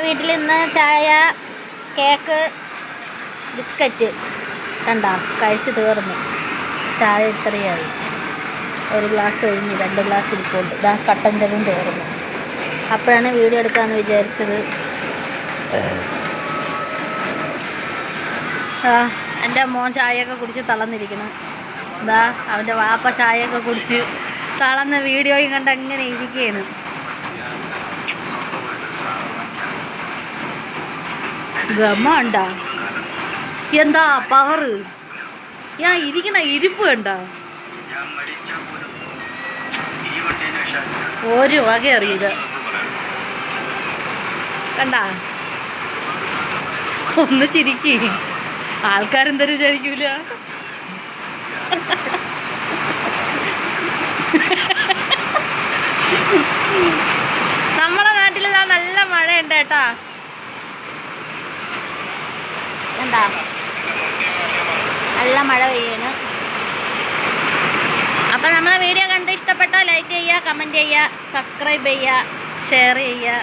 വീട്ടിൽ ഇന്ന് ചായ, കേക്ക്, ബിസ്ക്കറ്റ് കണ്ട കഴിച്ച് തീർന്നു. ചായ ഇത്രയായി. ഒരു ഗ്ലാസ് ഒഴിഞ്ഞ് 2 ഗ്ലാസ് ഇരിപ്പുണ്ട്. ഇതാ കട്ടൻ്റെതും തീർന്നു. അപ്പോഴാണ് വീഡിയോ എടുക്കാമെന്ന് വിചാരിച്ചത്. എൻ്റെ മോൻ ചായയൊക്കെ കുടിച്ച് തളർന്നിരിക്കണം. ഇതാ അവൻ്റെ വാപ്പ ചായയൊക്കെ കുടിച്ച് തളർന്ന് വീഡിയോയും കണ്ട് അങ്ങനെ ഇരിക്കുകയാണ്. ഗമ ഉണ്ടാ എന്താ പവറ്, ഞാൻ ഇരിക്കണ ഇരിപ്പ് കണ്ട ഒരു വക അറിയില്ല. കണ്ട ഒന്ന് ചിരിക്ക്, ആൾക്കാരെന്തൊരു വിചാരിക്കൂല. നമ്മളെ നാട്ടിൽ നല്ല മഴയുണ്ട് കേട്ടാ. എന്താ നല്ല മഴ പെയ്യാണ്. അപ്പം നമ്മളെ വീഡിയോ കണ്ട് ഇഷ്ടപ്പെട്ടാൽ ലൈക്ക് ചെയ്യുക, കമൻറ്റ് ചെയ്യുക, സബ്സ്ക്രൈബ് ചെയ്യുക, ഷെയർ ചെയ്യുക.